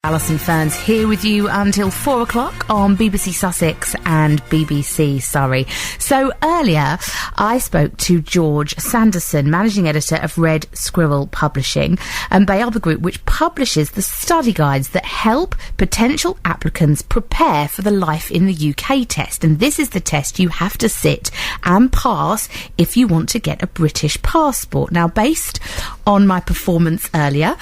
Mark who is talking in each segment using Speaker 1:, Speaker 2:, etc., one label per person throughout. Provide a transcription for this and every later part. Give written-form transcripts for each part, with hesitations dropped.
Speaker 1: Alison Ferns here with you until 4 o'clock on BBC Sussex and BBC Surrey. So earlier I spoke to George Sanderson, managing editor of Red Squirrel Publishing, and they are the group which publishes the study guides that help potential applicants prepare for the Life in the UK test. And this is the test you have to sit and pass if you want to get a British passport. Now, based on my performance earlier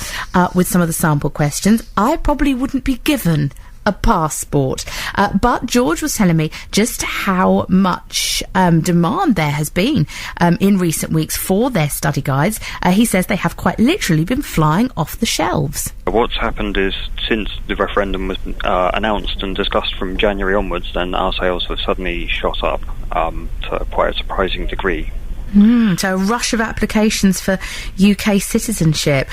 Speaker 1: with some of the sample questions, I probably wouldn't be given a passport. But George was telling me just how much demand there has been in recent weeks for their study guides. He says they have quite literally been flying off the shelves.
Speaker 2: What's happened is, since the referendum was announced and discussed from January onwards, then our sales have suddenly shot up to quite a surprising degree.
Speaker 1: So a rush of applications for UK citizenship.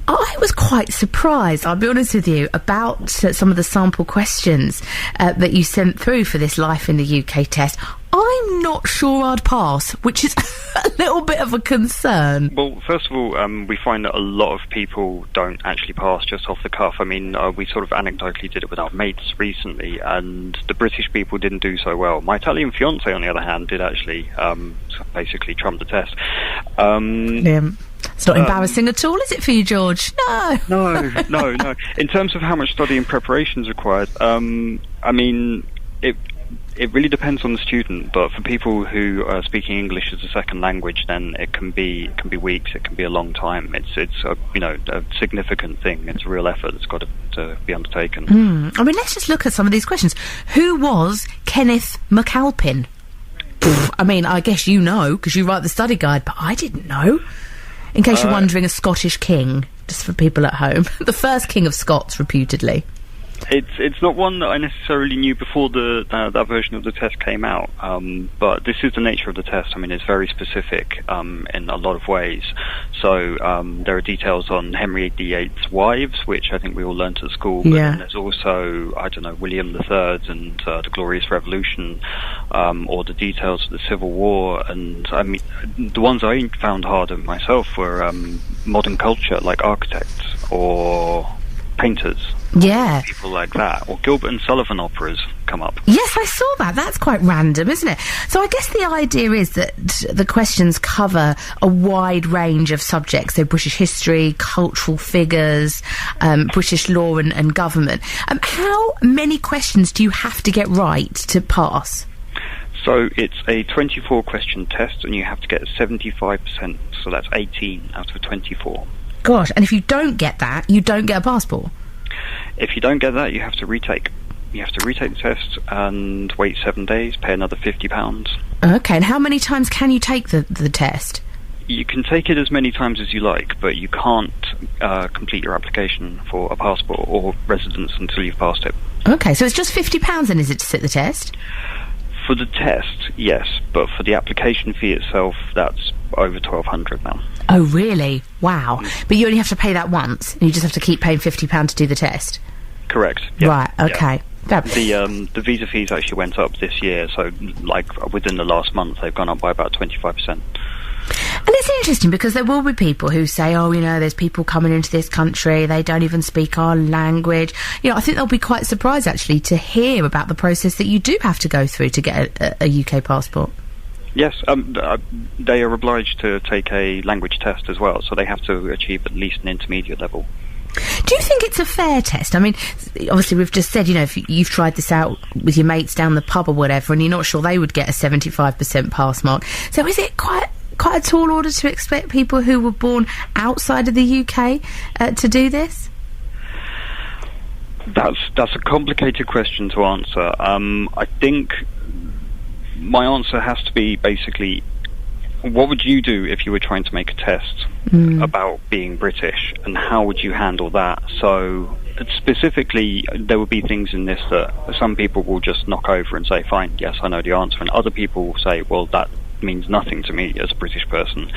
Speaker 1: I was quite surprised, I'll be honest with you, about some of the sample questions that you sent through for this Life in the UK test. I'm not sure I'd pass, which is a little bit of a concern.
Speaker 2: Well, first of all, we find that a lot of people don't actually pass just off the cuff. I mean, we sort of anecdotally did it with our mates recently, and the British people didn't do so well. My Italian fiancé, on the other hand, did actually basically trump the test.
Speaker 1: It's not embarrassing at all, is it, for you, George?
Speaker 2: No. In terms of how much study and preparation is required, I mean, it really depends on the student, but for people who are speaking English as a second language, then it can be weeks, it can be a long time. It's a significant thing. It's a real effort that's got to be undertaken.
Speaker 1: I mean, let's just look at some of these questions. Who was Kenneth MacAlpin? I mean, I guess you know, because you write the study guide, but I didn't know. In case you're wondering, a Scottish king, just for people at home. The first king of Scots, reputedly.
Speaker 2: It's not one that I necessarily knew before that version of the test came out, but this is the nature of the test. I mean, it's very specific in a lot of ways. So there are details on Henry VIII's wives, which I think we all learnt at school, but then there's also, William III and the Glorious Revolution, or the details of the Civil War. And I mean, the ones I found harder myself were modern culture, like architects or painters, people like that, or Gilbert and Sullivan operas come up.
Speaker 1: Yes, I saw that. That's quite random, isn't it? So I guess the idea is that the questions cover a wide range of subjects, so British history, cultural figures, British law and government. How many questions do you have to get right to pass?
Speaker 2: So it's a 24-question test, and you have to get 75%, so that's 18 out of 24.
Speaker 1: Gosh, and if you don't get that, you don't get a passport?
Speaker 2: If you don't get that, you have to retake. You have to retake the test and wait 7 days, pay another £50.
Speaker 1: Okay, and how many times can you take the test?
Speaker 2: You can take it as many times as you like, but you can't complete your application for a passport or residence until you've passed it.
Speaker 1: Okay, so it's just £50 then, is it, to sit the test?
Speaker 2: For the test, yes, but for the application fee itself, that's over $1,200 now.
Speaker 1: Oh, really? Wow. But you only have to pay that once, and you just have to keep paying £50 to do the test?
Speaker 2: Correct. Yeah.
Speaker 1: Right, okay.
Speaker 2: Yeah. The visa fees actually went up this year, so like within the last month they've gone up by about 25%.
Speaker 1: And it's interesting because there will be people who say, there's people coming into this country, they don't even speak our language. I think they'll be quite surprised, actually, to hear about the process that you do have to go through to get a UK passport.
Speaker 2: Yes, they are obliged to take a language test as well, so they have to achieve at least an intermediate level.
Speaker 1: Do you think it's a fair test? I mean, obviously we've just said, if you've tried this out with your mates down the pub or whatever, and you're not sure they would get a 75% pass mark. So is it quite a tall order to expect people who were born outside of the UK to do this?
Speaker 2: That's a complicated question to answer. I think my answer has to be basically, what would you do if you were trying to make a test about being British, and how would you handle that? So specifically, there would be things in this that some people will just knock over and say, fine, yes, I know the answer, and other people will say, well, that means nothing to me as a British person.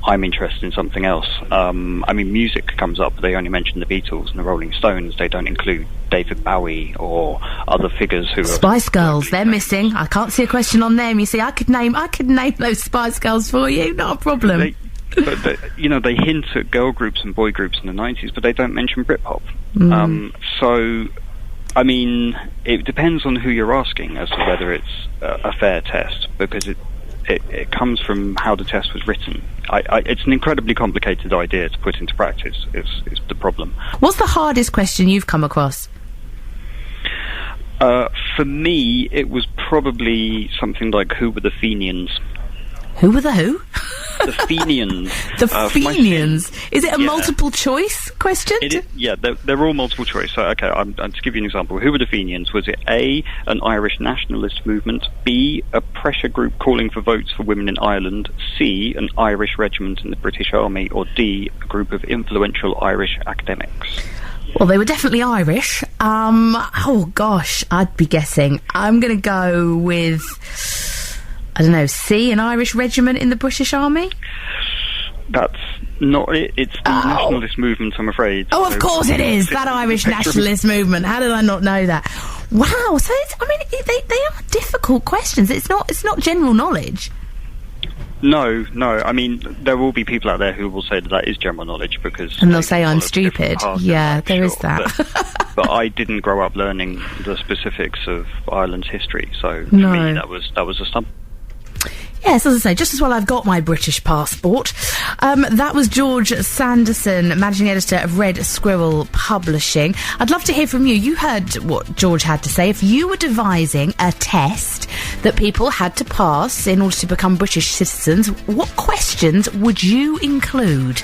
Speaker 2: I'm interested in something else. I mean, music comes up, but they only mention the Beatles and the Rolling Stones. They don't include David Bowie or other figures who
Speaker 1: Spice Girls, they're missing. I can't see a question on them. You see, I could name those Spice Girls for you, not a problem.
Speaker 2: They hint at girl groups and boy groups in the 90s, but they don't mention Britpop. So, I mean, it depends on who you're asking as to whether it's a fair test, because it comes from how the test was written. It's an incredibly complicated idea to put into practice, is the problem.
Speaker 1: What's the hardest question you've come across?
Speaker 2: For me, it was probably something like, who were the Fenians?
Speaker 1: Who were the who?
Speaker 2: The Fenians.
Speaker 1: The Fenians. Is it a multiple choice question?
Speaker 2: Yeah, they're all multiple choice. So, okay, I'll just give you an example. Who were the Fenians? Was it A, an Irish nationalist movement, B, a pressure group calling for votes for women in Ireland, C, an Irish regiment in the British Army, or D, a group of influential Irish academics?
Speaker 1: Well, they were definitely Irish. Oh gosh, I'd be guessing. I'm going to go with, I don't know, C, an Irish regiment in the British Army?
Speaker 2: That's not it. It's the nationalist movement, I'm afraid.
Speaker 1: Oh, of course it is, that Irish nationalist movement. How did I not know that? Wow, so they are difficult questions. It's not general knowledge.
Speaker 2: No. I mean, there will be people out there who will say that is general knowledge, because...
Speaker 1: And they'll say I'm stupid. Yeah, there is that.
Speaker 2: But I didn't grow up learning the specifics of Ireland's history, so for me that was a stump.
Speaker 1: Yes, as I say, just as well I've got my British passport. That was George Sanderson, Managing Editor of Red Squirrel Publishing. I'd love to hear from you. You heard what George had to say. If you were devising a test that people had to pass in order to become British citizens, what questions would you include?